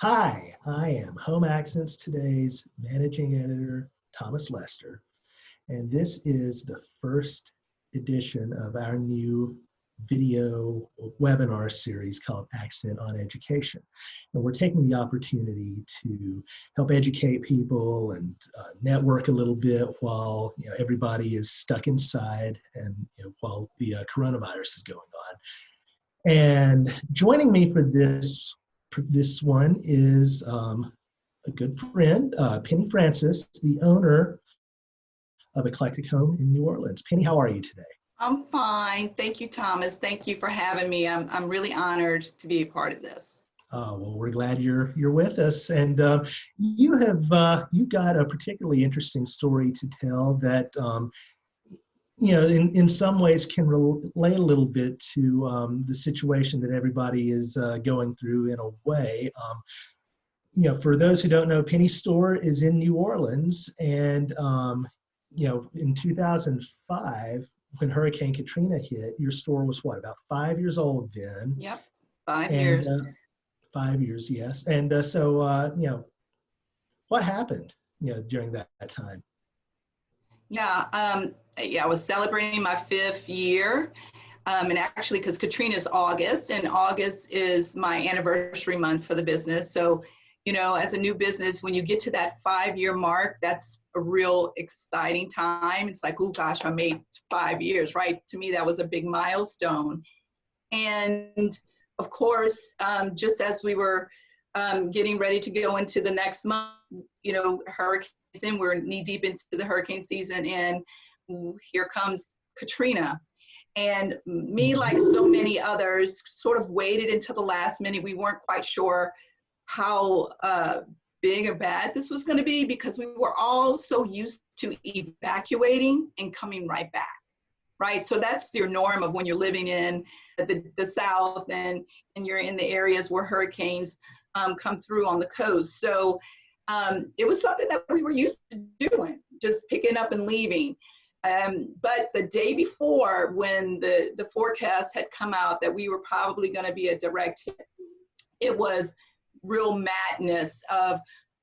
Hi, I am Home Accents Today's managing editor, Thomas Lester, and this is the first edition of our new video webinar series called Accent on Education. And we're taking the opportunity to help educate people and network a little bit while everybody is stuck inside and while the coronavirus is going on. And joining me for this one is a good friend, Penny Francis, the owner of Eclectic Home in New Orleans. Penny, how are you today? I'm fine. Thank you, Thomas. Thank you for having me. I'm really honored to be a part of this. Well, we're glad you're with us, and you've got a particularly interesting story to tell that in some ways can relate a little bit to the situation that everybody is going through in a way. For those who don't know, Penny's store is in New Orleans, and in 2005, when Hurricane Katrina hit, your store was what, about 5 years old then? Yep, 5 years. 5 years, yes. And so, what happened, during that time? Yeah, I was celebrating my 5th year. And actually, because Katrina is August, and August is my anniversary month for the business. So, as a new business, when you get to that 5-year mark, that's a real exciting time. It's like, oh gosh, I made 5 years, right? To me, that was a big milestone. And of course, just as we were getting ready to go into the next month, hurricane season, we're knee deep into the hurricane season, and here comes Katrina. And me, like so many others, sort of waited until the last minute. We weren't quite sure how big or bad this was going to be, because we were all so used to evacuating and coming right back, right? So that's your norm of when you're living in the South and you're in the areas where hurricanes come through on the coast. So it was something that we were used to doing, just picking up and leaving. But the day before, when the forecast had come out that we were probably going to be a direct hit, it was real madness of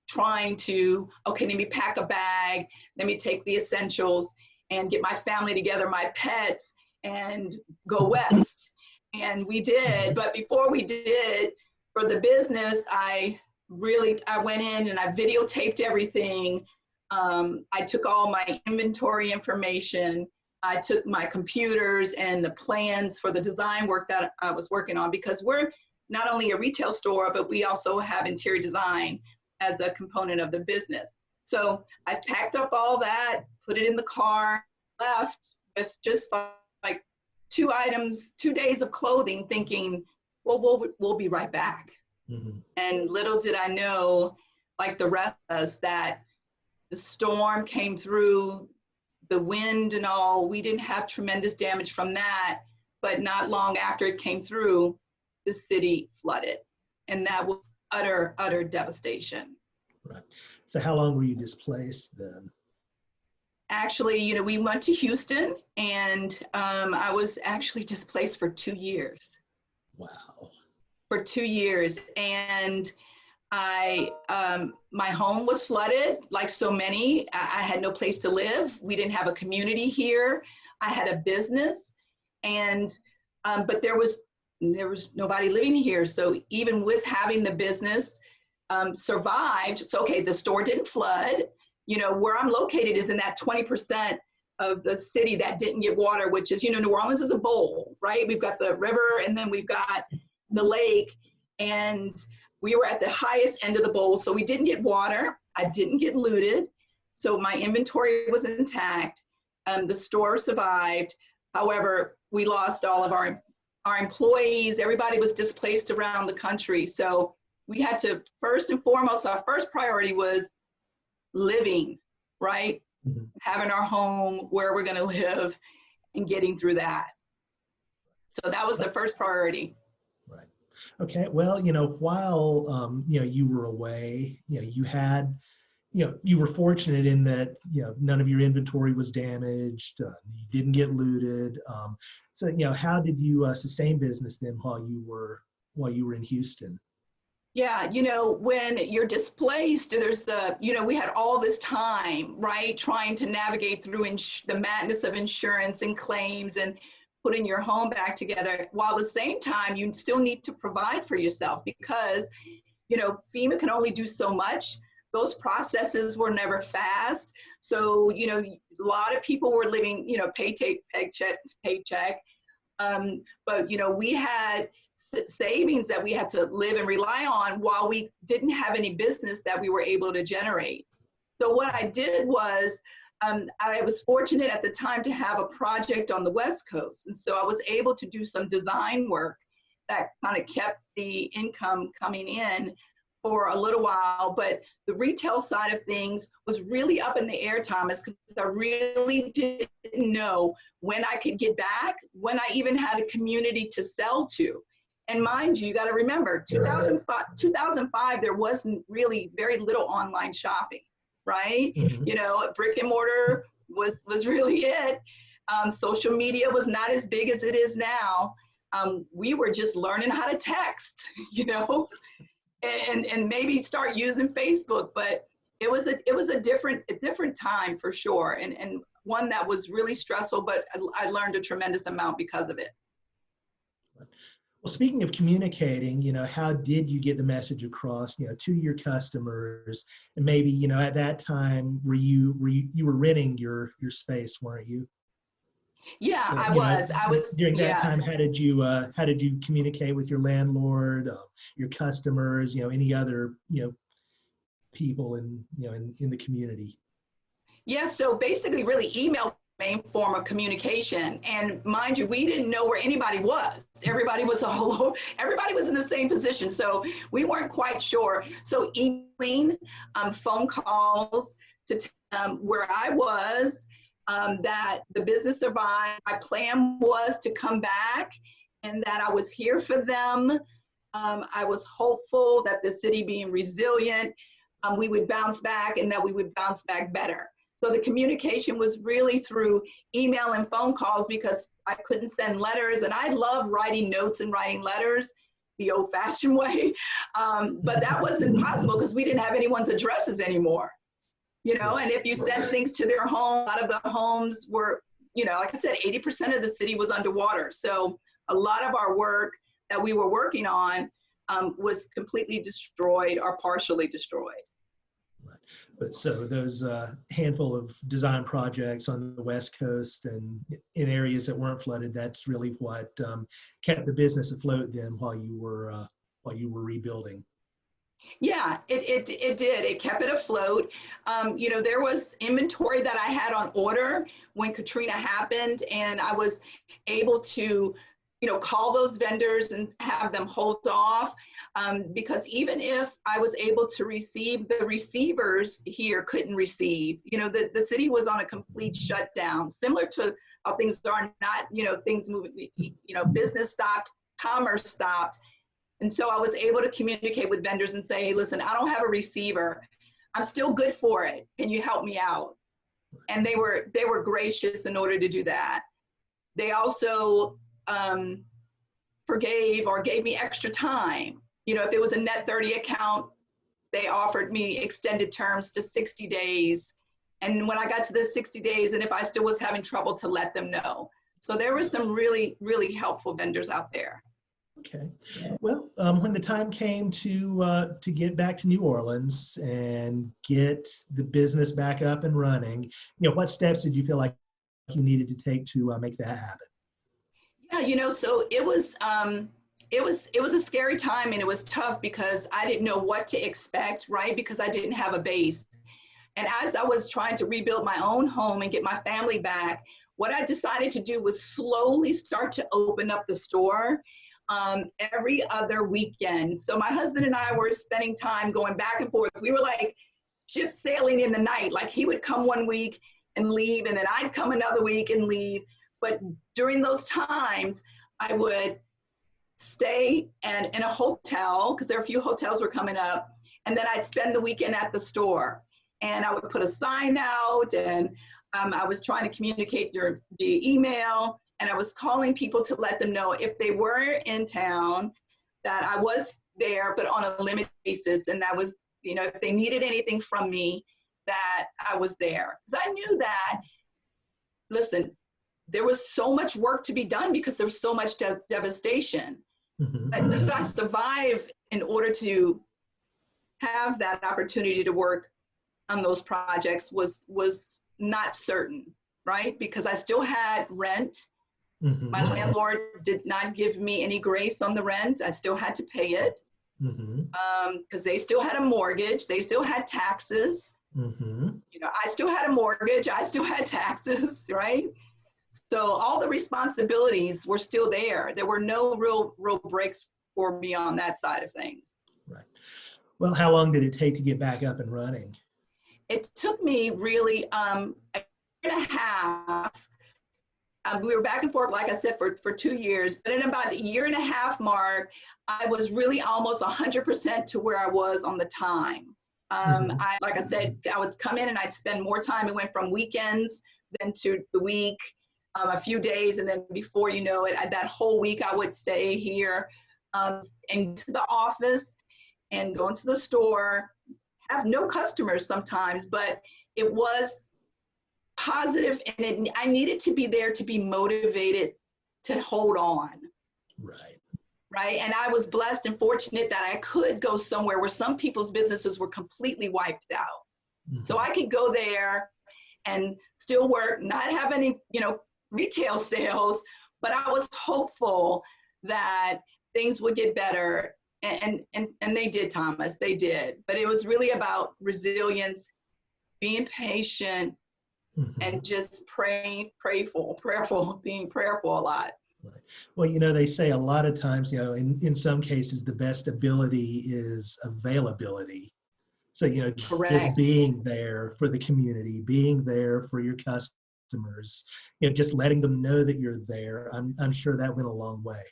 trying to, okay, let me pack a bag, let me take the essentials and get my family together, my pets, and go west. And we did, but before we did, for the business, I went in and I videotaped everything. I took all my inventory information. I took my computers and the plans for the design work that I was working on, because we're not only a retail store, but we also have interior design as a component of the business. So I packed up all that, put it in the car, left with just like 2 items, 2 days of clothing, thinking, well, we'll be right back. Mm-hmm. And little did I know, like the rest of us, that the storm came through, the wind and all. We didn't have tremendous damage from that, but not long after it came through, the city flooded. And that was utter devastation. Right. So how long were you displaced then? Actually, we went to Houston, and I was actually displaced for 2 years. Wow. For 2 years. And my home was flooded, like so many. I had no place to live. We didn't have a community here. I had a business, and but there was nobody living here. So even with having the business, survived. So okay, the store didn't flood. Where I'm located is in that 20% of the city that didn't get water, which is, New Orleans is a bowl, right? We've got the river, and then we've got the lake, and we were at the highest end of the bowl. So we didn't get water. I didn't get looted. So my inventory was intact. The store survived. However, we lost all of our employees. Everybody was displaced around the country. So we had to, first and foremost, our first priority was living, right? Mm-hmm. Having our home, where we're going to live, and getting through that. So that was the first priority. Right. Okay. Well, while, you were away, you had, you were fortunate in that, none of your inventory was damaged. You didn't get looted. So, how did you sustain business then while you were in Houston? Yeah, when you're displaced, there's we had all this time, right, trying to navigate through the madness of insurance and claims and putting your home back together, while at the same time, you still need to provide for yourself because, FEMA can only do so much. Those processes were never fast. So, a lot of people were living, paycheck to paycheck. But, we had savings that we had to live and rely on while we didn't have any business that we were able to generate. So what I did was, I was fortunate at the time to have a project on the West Coast. And so I was able to do some design work that kind of kept the income coming in for a little while. But the retail side of things was really up in the air, Thomas, because I really didn't know when I could get back, when I even had a community to sell to. And mind you, you got to remember, 2005, there wasn't really very little online shopping, right? Mm-hmm. Brick and mortar was really it. Social media was not as big as it is now. We were just learning how to text, and maybe start using Facebook. But it was a different time for sure, and one that was really stressful. But I learned a tremendous amount because of it. Well, speaking of communicating, how did you get the message across, to your customers? And maybe, at that time, you were renting your space, weren't you? Yeah, So, I was. during that Yeah. time, how did you communicate with your landlord, your customers, any other, people in the community? Yeah, so basically really email main form of communication. And mind you, we didn't know where anybody was. Everybody was everybody was in the same position. So we weren't quite sure. So emailing, phone calls to where I was, that the business survived. My plan was to come back and that I was here for them. I was hopeful that the city being resilient, we would bounce back and that we would bounce back better. So the communication was really through email and phone calls because I couldn't send letters. And I love writing notes and writing letters the old-fashioned way. But that wasn't possible because we didn't have anyone's addresses anymore. And if you sent things to their home, a lot of the homes were, like I said, 80% of the city was underwater. So a lot of our work that we were working on was completely destroyed or partially destroyed. But so those handful of design projects on the West Coast and in areas that weren't flooded, that's really what kept the business afloat then while you were rebuilding. Yeah, it did. It kept it afloat. There was inventory that I had on order when Katrina happened, and I was able to call those vendors and have them hold off, because even if I was able to receive, the receivers here couldn't receive. The city was on a complete shutdown, similar to how things are not, things moving, business stopped, commerce stopped. And so I was able to communicate with vendors and say, hey, listen, I don't have a receiver. I'm still good for it. Can you help me out? And they were gracious in order to do that. They also forgave or gave me extra time. If it was a net 30 account, they offered me extended terms to 60 days. And when I got to the 60 days, and if I still was having trouble, to let them know. So there were some really, really helpful vendors out there. Okay. Well, when the time came to get back to New Orleans and get the business back up and running, what steps did you feel like you needed to take to make that happen? Yeah, so it was a scary time, and it was tough because I didn't know what to expect, right? Because I didn't have a base. And as I was trying to rebuild my own home and get my family back, what I decided to do was slowly start to open up the store every other weekend. So my husband and I were spending time going back and forth. We were like ships sailing in the night. Like he would come one week and leave, and then I'd come another week and leave. But during those times, I would stay in a hotel, because there are a few hotels were coming up, and then I'd spend the weekend at the store. And I would put a sign out, and I was trying to communicate via email, and I was calling people to let them know if they were in town that I was there, but on a limited basis. And that was, you know, if they needed anything from me, that I was there. Because I knew that, listen, there was so much work to be done because there was so much devastation. But could I survive in order to have that opportunity to work on those projects was not certain, right? Because I still had rent. My landlord did not give me any grace on the rent. I still had to pay it because they still had a mortgage. They still had taxes. You know, I still had a mortgage. I still had taxes, right? So all the responsibilities were still there. There were no real breaks for me on that side of things. Right. Well, how long did it take to get back up and running? It took me really a year and a half. We were back and forth, like I said, for 2 years. But in about the year and a half mark, I was really almost 100% to where I was on the time. Like I said, I would come in and I'd spend more time. It went from weekends then to the week, a few days, and then before you know it, that whole week I would stay here and to the office and go into the store, have no customers sometimes, but it was positive, and I needed to be there to be motivated to hold on. Right. And I was blessed and fortunate that I could go somewhere where some people's businesses were completely wiped out. So I could go there and still work, not have any, you know, retail sales, but I was hopeful that things would get better. And they did, Thomas, they did. But it was really about resilience, being patient, and just being prayerful a lot. Right. Well, you know, they say a lot of times, you know, in some cases, the best ability is availability. So, you know, just being there for the community, being there for your customers, you know, just letting them know that you're there. I'm sure that went a long way.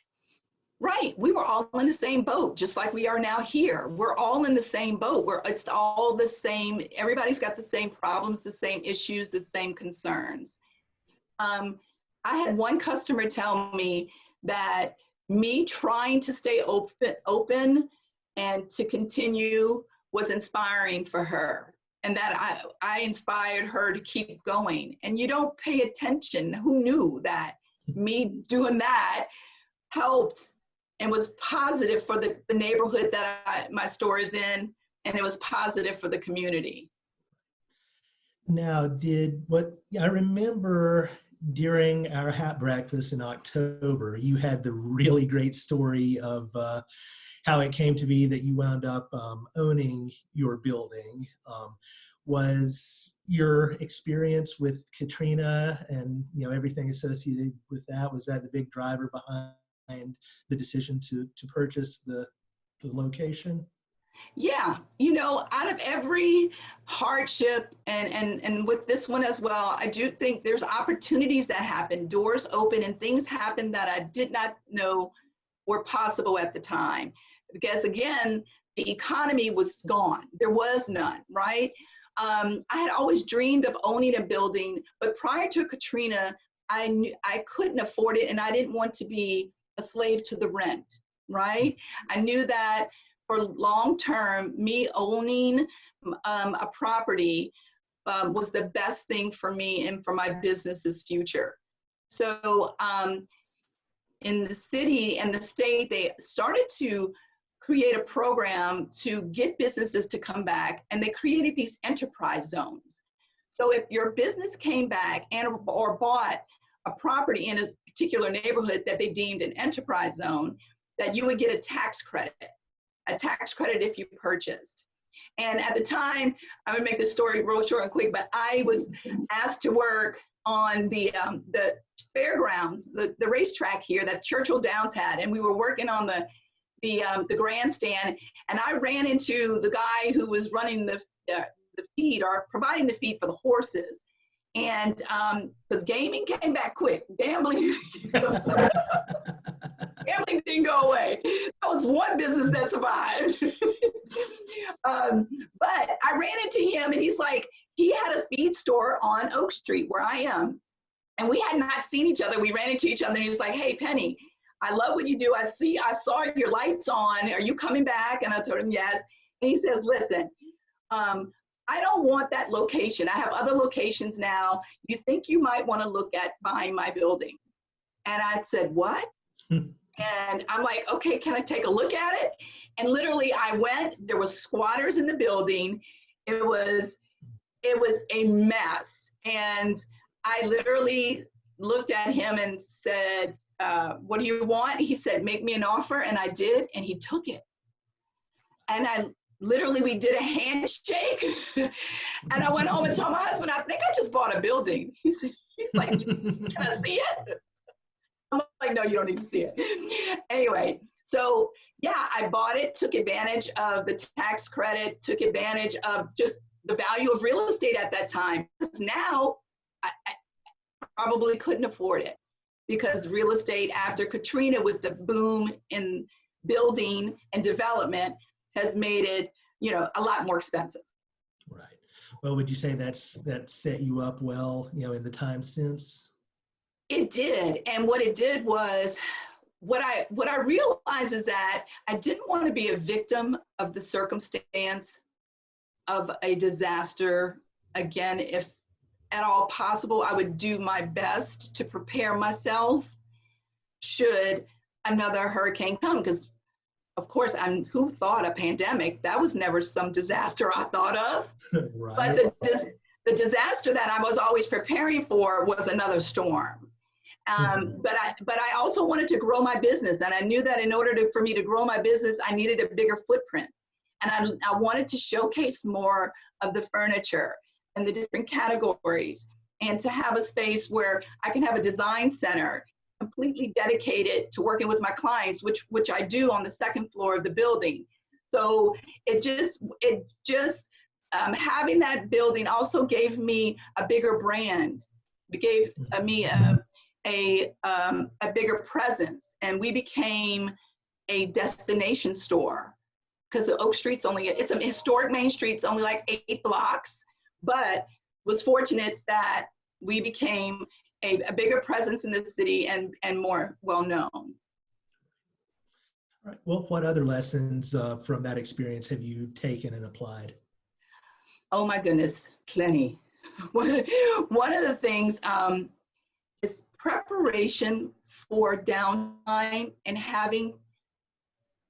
Right. We were all in the same boat, just like we are now here. We're all in the same boat. It's all the same. Everybody's got the same problems, the same issues, the same concerns. I had one customer tell me that me trying to stay open and to continue was inspiring for her, and that I inspired her to keep going. And you don't pay attention. Who knew that me doing that helped and was positive for the neighborhood that my store is in, and it was positive for the community. Now, I remember during our hat breakfast in October, you had the really great story of how it came to be that you wound up owning your building. Was your experience with Katrina and, you know, everything associated with that, was that the big driver behind the decision to purchase the location? Yeah, you know, out of every hardship and with this one as well, I do think there's opportunities that happen, doors open, and things happen that I did not know were possible at the time. Because again, the economy was gone. There was none, right? I had always dreamed of owning a building, but prior to Katrina, I knew I couldn't afford it, and I didn't want to be a slave to the rent, right? I knew that for long term, me owning a property was the best thing for me and for my business's future. So in the city and the state, they started to create a program to get businesses to come back, and they created these enterprise zones. So if your business came back or bought a property in a particular neighborhood that they deemed an enterprise zone, that you would get a tax credit if you purchased. And at the time, I'm gonna make this story real short and quick, but I was asked to work on the fairgrounds, the racetrack here that Churchill Downs had, and we were working on the grandstand, and I ran into the guy who was running the feed or providing the feed for the horses. And because gaming came back quick, gambling didn't go away. That was one business that survived. But I ran into him, and he's like, he had a feed store on Oak Street where I am. And we had not seen each other. We ran into each other, and he was like, hey, Penny, I love what you do. I saw your lights on. Are you coming back? And I told him yes. And he says, listen, I don't want that location. I have other locations now. You think you might want to look at buying my building? And I said, what? And I'm like, okay, can I take a look at it? And literally I went, there was squatters in the building. It was a mess. And I literally looked at him and said, what do you want? He said, make me an offer. And I did, and he took it. And we did a handshake. And I went home and told my husband, I think I just bought a building. He's like, can I see it? I'm like, no, you don't need to see it. Anyway, so yeah, I bought it, took advantage of the tax credit, took advantage of just the value of real estate at that time. Because now I probably couldn't afford it, because real estate after Katrina, with the boom in building and development, has made it, a lot more expensive. Right. Well, would you say that set you up well, in the time since? It did. And what it did was, what I realized is that I didn't want to be a victim of the circumstance of a disaster. Again, if at all possible, I would do my best to prepare myself should another hurricane come. Because of course, who thought a pandemic? That was never some disaster I thought of. Right. But the disaster that I was always preparing for was another storm. But I also wanted to grow my business, and I knew that in order for me to grow my business, I needed a bigger footprint, and I wanted to showcase more of the furniture and the different categories, and to have a space where I can have a design center completely dedicated to working with my clients, which I do on the second floor of the building. So it just having that building also gave me a bigger brand. It gave me a bigger presence, and we became a destination store, because the Oak Street's it's a historic main street. It's only like 8 blocks, but was fortunate that we became a bigger presence in the city and more well-known. All right. Well, what other lessons from that experience have you taken and applied? Oh my goodness, plenty. One of the things is preparation for downtime and having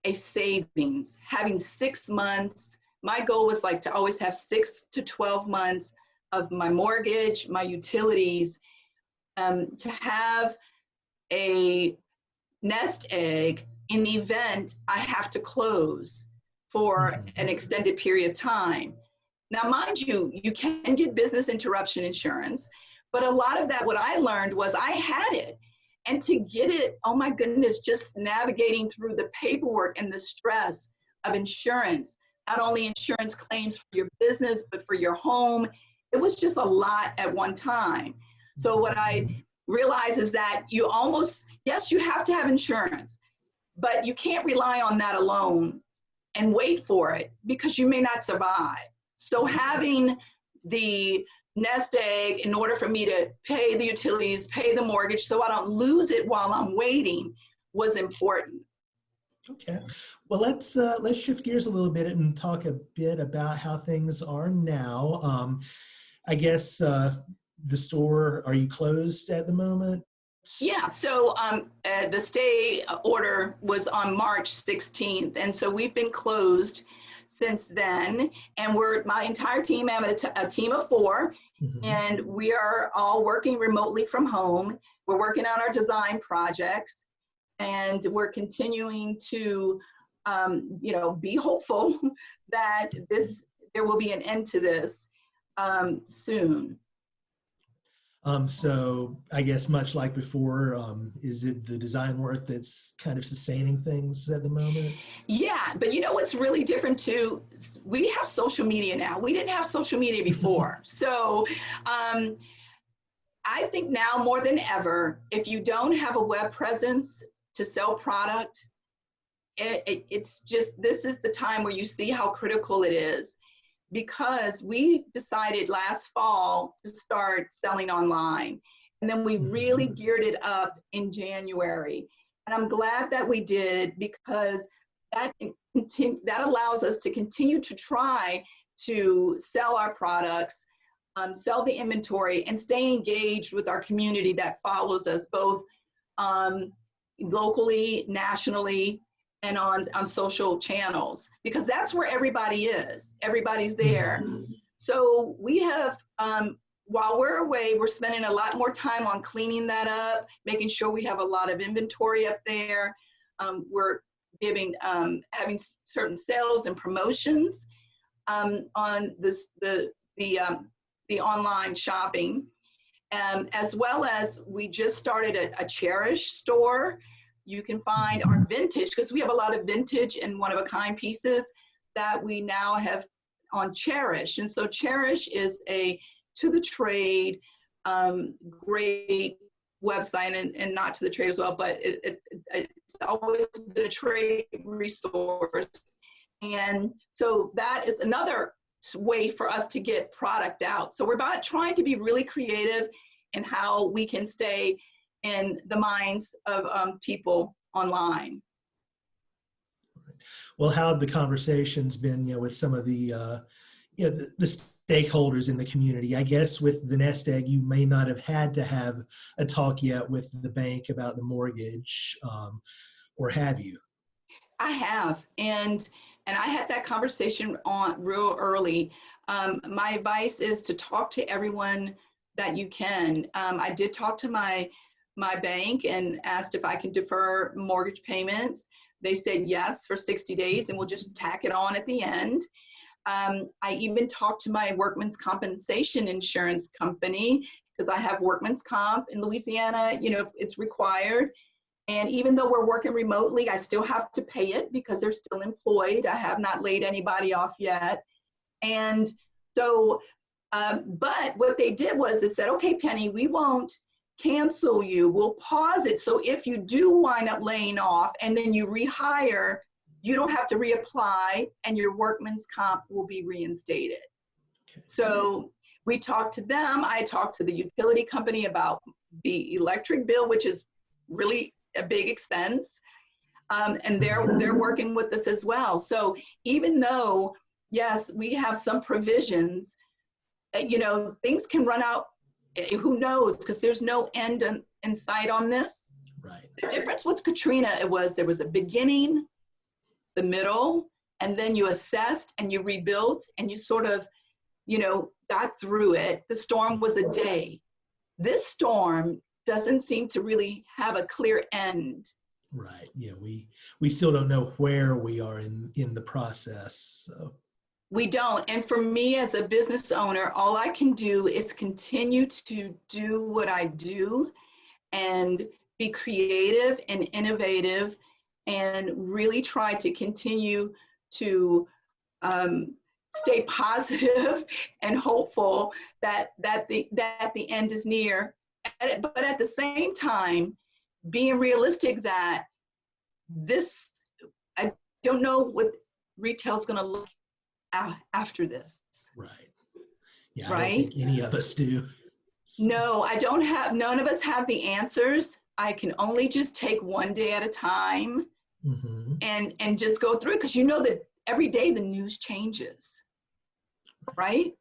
a savings, having 6 months. My goal was to always have 6 to 12 months of my mortgage, my utilities, to have a nest egg in the event I have to close for an extended period of time. Now, mind you, you can get business interruption insurance, but a lot of that, what I learned was I had it. And to get it, oh my goodness, just navigating through the paperwork and the stress of insurance, not only insurance claims for your business, but for your home, it was just a lot at one time. So what I realized is that yes, you have to have insurance, but you can't rely on that alone and wait for it, because you may not survive. So having the nest egg in order for me to pay the utilities, pay the mortgage, so I don't lose it while I'm waiting, was important. Okay. Well, let's shift gears a little bit and talk a bit about how things are now. I guess the store, are you closed at the moment? Yeah, so the stay order was on March 16th, and so we've been closed since then, and my entire team, I have a team of 4, and we are all working remotely from home. We're working on our design projects, and we're continuing to be hopeful that there will be an end to this soon. So I guess much like before, is it the design work that's kind of sustaining things at the moment? Yeah, but what's really different too, we have social media now. We didn't have social media before. So I think now more than ever, if you don't have a web presence to sell product, it's just, this is the time where you see how critical it is. Because we decided last fall to start selling online. And then we really geared it up in January. And I'm glad that we did, because that allows us to continue to try to sell our products, sell the inventory, and stay engaged with our community that follows us both locally, nationally, and on social channels, because that's where everybody is. Everybody's there. So we have, while we're away, we're spending a lot more time on cleaning that up, making sure we have a lot of inventory up there. We're having certain sales and promotions on the online shopping, as well as we just started a Cherish store. You can find our vintage, because we have a lot of vintage and one-of-a-kind pieces that we now have on Cherish. And so Cherish is a to-the-trade, great website, and not to the trade as well, but it's always been a trade resource. And so that is another way for us to get product out. So we're about trying to be really creative in how we can stay in the minds of people online. Well, how have the conversations been, with some of the, the stakeholders in the community? I guess with the nest egg, you may not have had to have a talk yet with the bank about the mortgage, or have you? I have, and I had that conversation on real early. My advice is to talk to everyone that you can. I did talk to my bank and asked if I can defer mortgage payments. They said yes for 60 days, and we'll just tack it on at the end. I even talked to my workman's compensation insurance company, because I have workman's comp in Louisiana, it's required. And even though we're working remotely, I still have to pay it because they're still employed. I have not laid anybody off yet. And so, but what they did was they said, okay, Penny, we won't cancel you. We'll pause it. So if you do wind up laying off and then you rehire, you don't have to reapply, and your workman's comp will be reinstated. Okay. So we talked to them. I talked to the utility company about the electric bill, which is really a big expense. And they're working with us as well. So even though, yes, we have some provisions, things can run out. Who knows? Because there's no end in sight on this. Right. The difference with Katrina, there was a beginning, the middle, and then you assessed and you rebuilt and you sort of, got through it. The storm was a day. This storm doesn't seem to really have a clear end. Right. Yeah, we still don't know where we are in the process. So. We don't. And for me as a business owner, all I can do is continue to do what I do and be creative and innovative, and really try to continue to stay positive and hopeful that the end is near. But at the same time, being realistic that I don't know what retail is going to look after this. Right. Yeah, right? I don't think any of us do. No, none of us have the answers. I can only just take one day at a time, and just go through it, because that every day the news changes, right?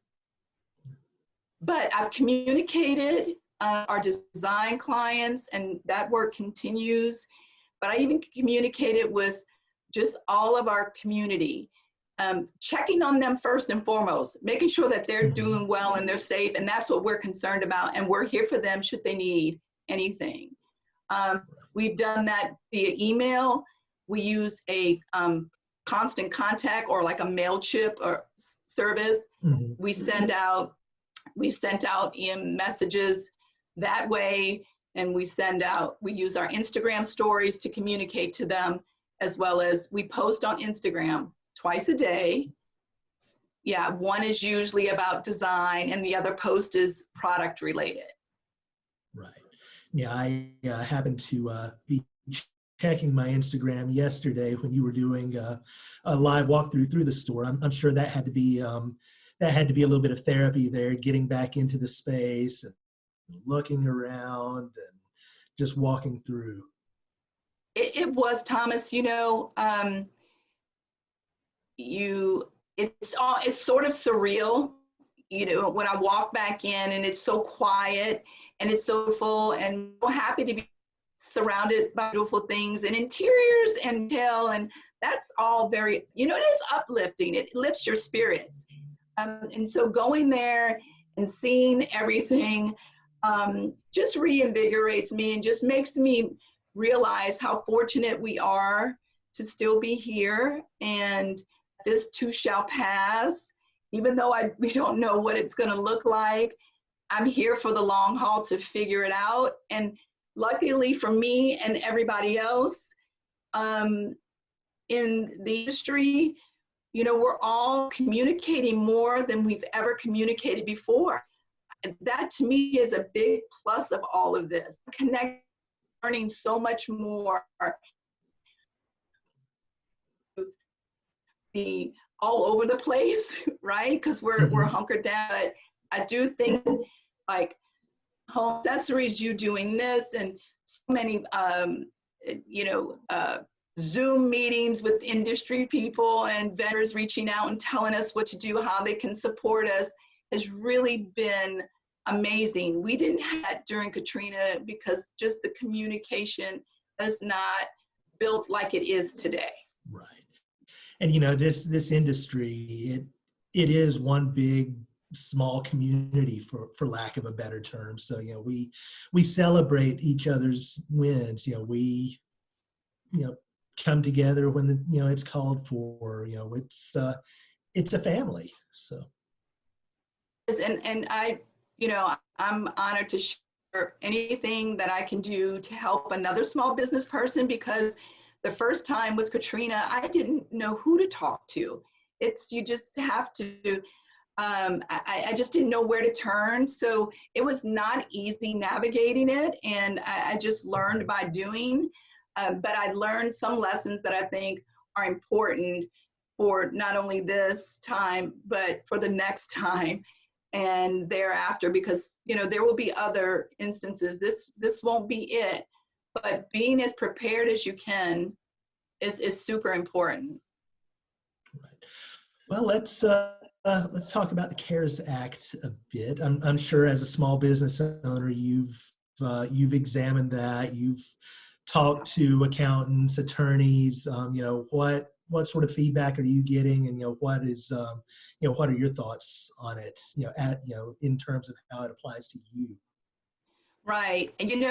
But I've communicated our design clients, and that work continues. But I even communicated with just all of our community, checking on them first and foremost, making sure that they're doing well and they're safe. And that's what we're concerned about. And we're here for them should they need anything. We've done that via email. We use a constant contact, or like a MailChimp or service. We've sent out messages that way, and we use our Instagram stories to communicate to them, as well as we post on Instagram twice a day. Yeah, one is usually about design and the other post is product related. Right. Yeah, I happened to be checking my Instagram yesterday when you were doing a live walkthrough through the store. I'm sure that had to be a little bit of therapy there, getting back into the space and looking around and just walking through. it was, Thomas, it's sort of surreal, when I walk back in and it's so quiet and it's so full and so happy to be surrounded by beautiful things and interiors and detail, and that's all very, it is uplifting. It lifts your spirits. And so going there and seeing everything just reinvigorates me and just makes me realize how fortunate we are to still be here, and this too shall pass. Even though we don't know what it's going to look like, I'm here for the long haul to figure it out. And luckily for me and everybody else in the industry, we're all communicating more than we've ever communicated before. That to me is a big plus of all of this. Learning so much more, be all over the place, right? Because we're hunkered down. But I do think, like Home Accessories, you doing this, and so many Zoom meetings with industry people and vendors reaching out and telling us what to do, how they can support us, has really been amazing. We didn't have that during Katrina because just the communication is not built like it is today. Right. And this industry, it is one big small community, for lack of a better term. So we celebrate each other's wins. We come together when it's called for. It's a family. So. And I'm honored to share anything that I can do to help another small business person, because the first time with Katrina, I didn't know who to talk to. You just have to, I just didn't know where to turn. So it was not easy navigating it. And I just learned by doing, but I learned some lessons that I think are important for not only this time, but for the next time and thereafter, because there will be other instances. This won't be it, but being as prepared as you can is super important. Right. Well, let's talk about the CARES Act a bit. I'm sure as a small business owner, you've examined that. You've talked to accountants, attorneys. What sort of feedback are you getting, and what are your thoughts on it? In terms of how it applies to you. Right, and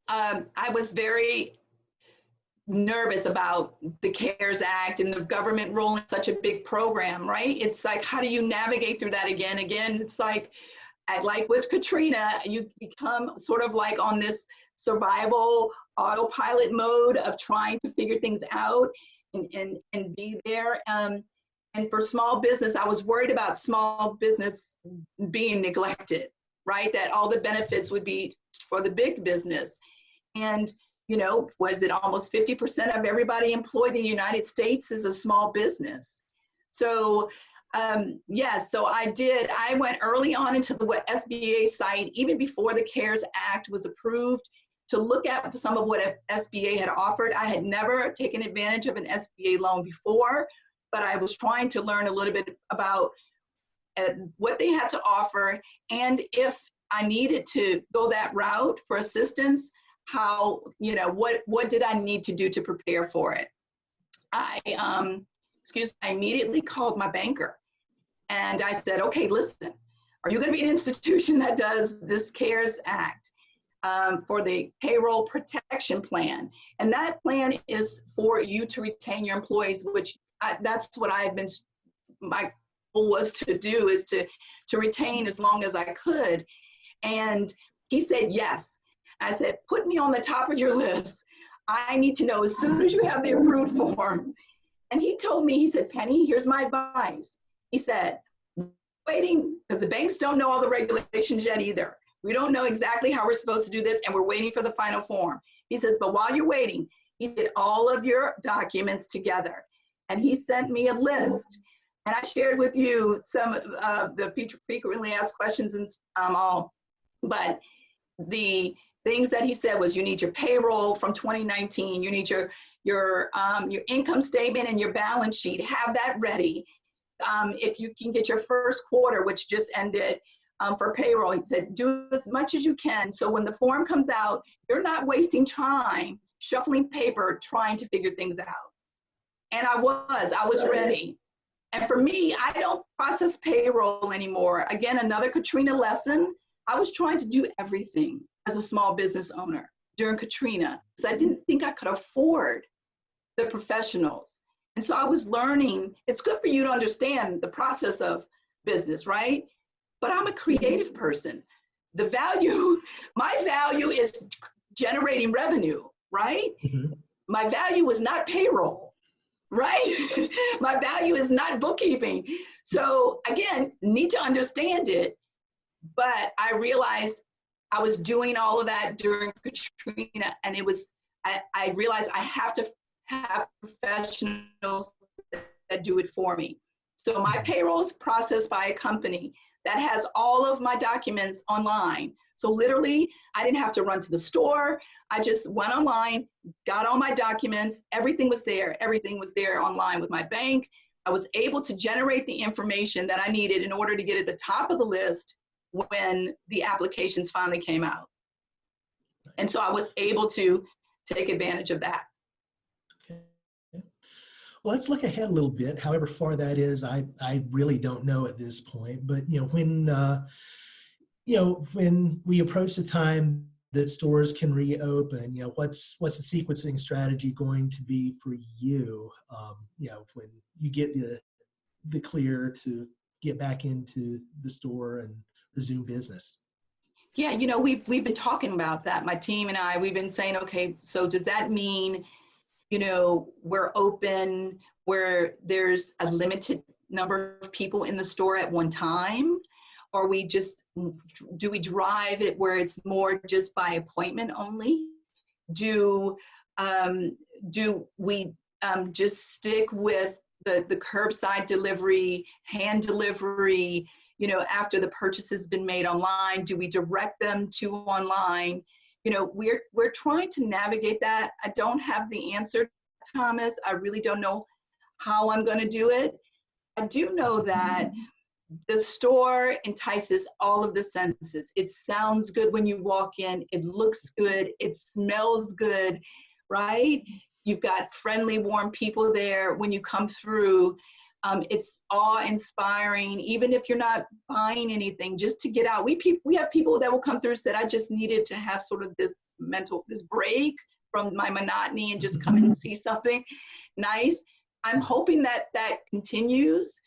I was very nervous about the CARES Act and the government rolling such a big program. Right, it's like, how do you navigate through that again? It's like with Katrina, you become sort of like on this survival autopilot mode of trying to figure things out and be there. And for small business, I was worried about small business being neglected, right? That all the benefits would be for the big business. And, was it almost 50% of everybody employed in the United States is a small business. So yes, so I went early on into the SBA site, even before the CARES Act was approved, to look at some of what SBA had offered. I had never taken advantage of an SBA loan before, but I was trying to learn a little bit about what they had to offer, and if I needed to go that route for assistance, how, what did I need to do to prepare for it? I immediately called my banker and I said, okay, listen, are you going to be an institution that does this CARES Act for the payroll protection plan? And that plan is for you to retain your employees, which that's what my goal was to do, is to retain as long as I could. And he said, yes. I said, put me on the top of your list. I need to know as soon as you have the approved form. And he told me, he said, Penny, here's my advice. He said, waiting, because the banks don't know all the regulations yet either. We don't know exactly how we're supposed to do this, and we're waiting for the final form. He says, but while you're waiting, he did all of your documents together. And he sent me a list. And I shared with you some of the frequently asked questions and all. But the things that he said was, you need your payroll from 2019, you need your income statement and your balance sheet, have that ready. If you can get your first quarter, which just ended, for payroll, he said, do as much as you can. So when the form comes out, you're not wasting time shuffling paper, trying to figure things out. And I was ready. And for me, I don't process payroll anymore. Again, another Katrina lesson. I was trying to do everything as a small business owner during Katrina, because I didn't think I could afford the professionals. And so I was learning. It's good for you to understand the process of business, right? But I'm a creative person. My value is generating revenue, right? Mm-hmm. My value is not payroll, right? My value is not bookkeeping. So again, need to understand it. But I realized I was doing all of that during Katrina, and I realized I have to have professionals that do it for me. So my payroll is processed by a company that has all of my documents online. So literally, I didn't have to run to the store. I just went online, got all my documents. Everything was there. Everything was there online with my bank. I was able to generate the information that I needed in order to get at the top of the list when the applications finally came out. And so I was able to take advantage of that. Okay. Well, let's look ahead a little bit. However far that is, I really don't know at this point. But when we approach the time that stores can reopen, what's the sequencing strategy going to be for you? When you get the clear to get back into the store and resume business. Yeah, we've been talking about that. My team and I, we've been saying, okay, so does that mean, we're open where there's a limited number of people in the store at one time? Or do we drive it where it's more just by appointment only? Do we just stick with the curbside delivery, hand delivery, after the purchase has been made online? Do we direct them to online? We're trying to navigate that. I don't have the answer, Thomas. I really don't know how I'm going to do it. I do know that the store entices all of the senses. It sounds good when you walk in. It looks good. It smells good, right? You've got friendly, warm people there when you come through. It's awe-inspiring, even if you're not buying anything, just to get out. We have people that will come through and said, I just needed to have sort of this break from my monotony and just come and see something nice. I'm hoping that continues.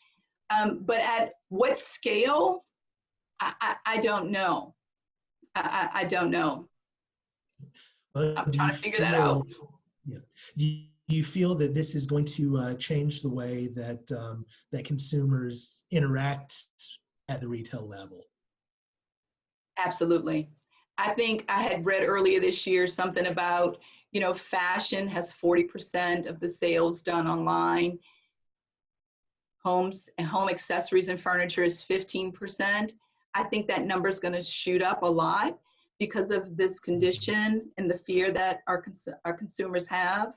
But at what scale, I don't know. I don't know. I'm trying to figure that out. Yeah. Do you feel that this is going to change the way that that consumers interact at the retail level? Absolutely. I think I had read earlier this year something about, fashion has 40% of the sales done online. Homes and home accessories and furniture is 15%. I think that number is going to shoot up a lot because of this condition and the fear that our consumers have.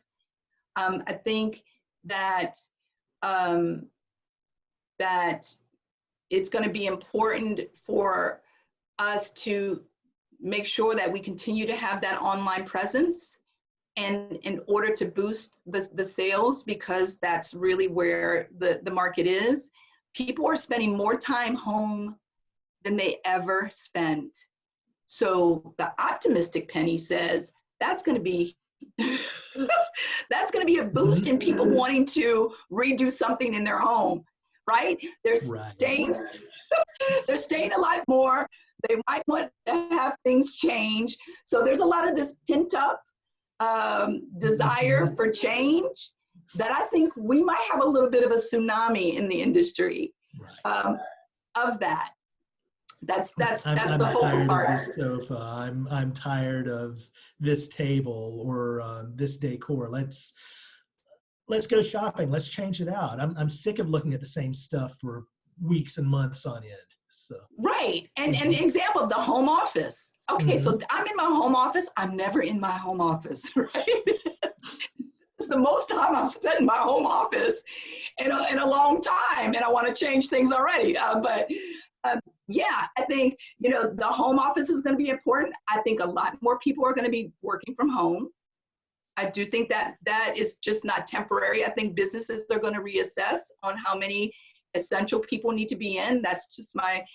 I think that that it's going to be important for us to make sure that we continue to have that online presence, and in order to boost the sales, because that's really where the market is. People are spending more time home than they ever spent. So the optimistic Penny says that's going to be that's going to be a boost in people wanting to redo something in their home, right? They're staying a lot more. They might want to have things change. So there's a lot of this pent up desire for change that I think we might have a little bit of a tsunami in the industry of that. That's the focal part. I'm tired of this sofa. I'm tired of this table or this decor. Let's go shopping. Let's change it out. I'm sick of looking at the same stuff for weeks and months on end. So right. And an example of the home office. Okay, so I'm in my home office. I'm never in my home office, right? It's the most time I've spent in my home office in a long time, and I want to change things already. But yeah, I think, you know, the home office is going to be important. I think a lot more people are going to be working from home. I do think that that is just not temporary. I think businesses are going to reassess on how many essential people need to be in. That's just my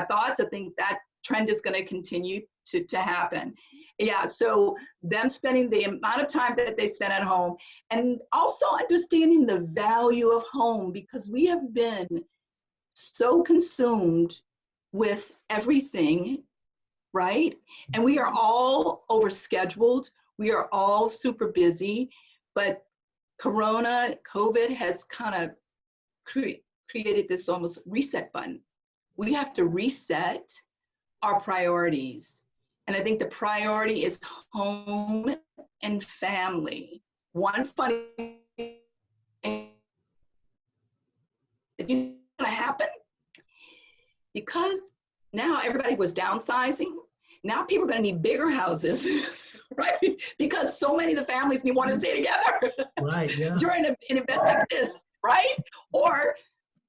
thoughts. I think that trend is going to continue to happen. Yeah, so them spending the amount of time that they spend at home, and also understanding the value of home, because we have been so consumed with everything, right? And we are all overscheduled. We are all super busy, but COVID has kind of created this almost reset button. We have to reset our priorities. And I think the priority is home and family. One funny thing is going to happen, because now everybody was downsizing. Now people are going to need bigger houses, right? Because so many of the families want to stay together, right, yeah. during an event like this, right? Or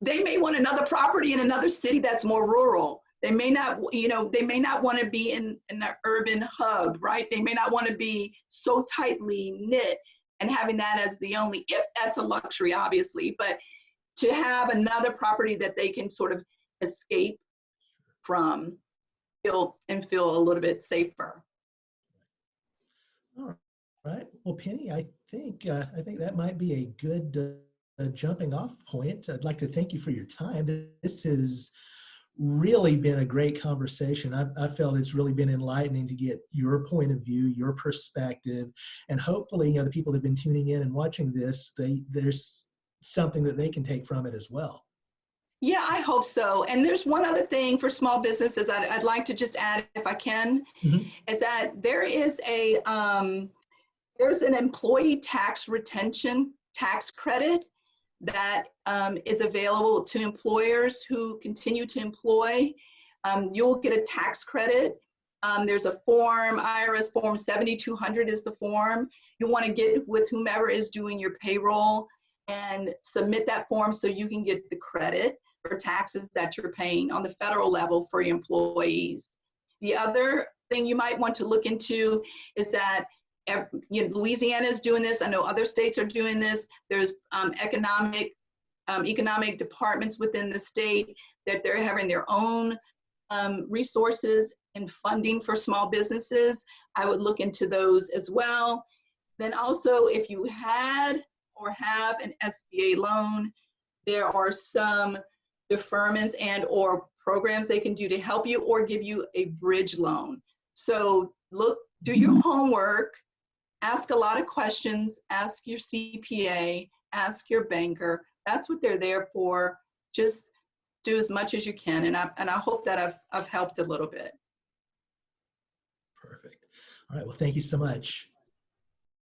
they may want another property in another city that's more rural. They may not, you know, they may not want to be in an urban hub, right? They may not want to be so tightly knit and having that as the only, if that's a luxury, obviously, but to have another property that they can sort of escape from, feel a little bit safer. All right. Well, Penny, I think that might be a good jumping off point. I'd like to thank you for your time. This has really been a great conversation. I felt it's really been enlightening to get your point of view, your perspective, and hopefully, you know, the people that have been tuning in and watching this, there's something that they can take from it as well. Yeah, I hope so. And there's one other thing for small businesses that I'd like to just add, if I can, is that there is there's an employee tax retention tax credit that is available to employers who continue to employ. You'll get a tax credit. There's a form, IRS form 7200 is the form. You want to get with whomever is doing your payroll and submit that form so you can get the credit for taxes that you're paying on the federal level for your employees. The other thing you might want to look into is that, you know, Louisiana is doing this. I know other states are doing this. There's economic departments within the state that they're having their own resources and funding for small businesses. I would look into those as well. Then also, if you had or have an SBA loan, there are some deferments and or programs they can do to help you or give you a bridge loan. So do your homework, ask a lot of questions, ask your CPA, ask your banker. That's what they're there for. Just do as much as you can. And I hope that I've helped a little bit. Perfect. All right. Well, thank you so much.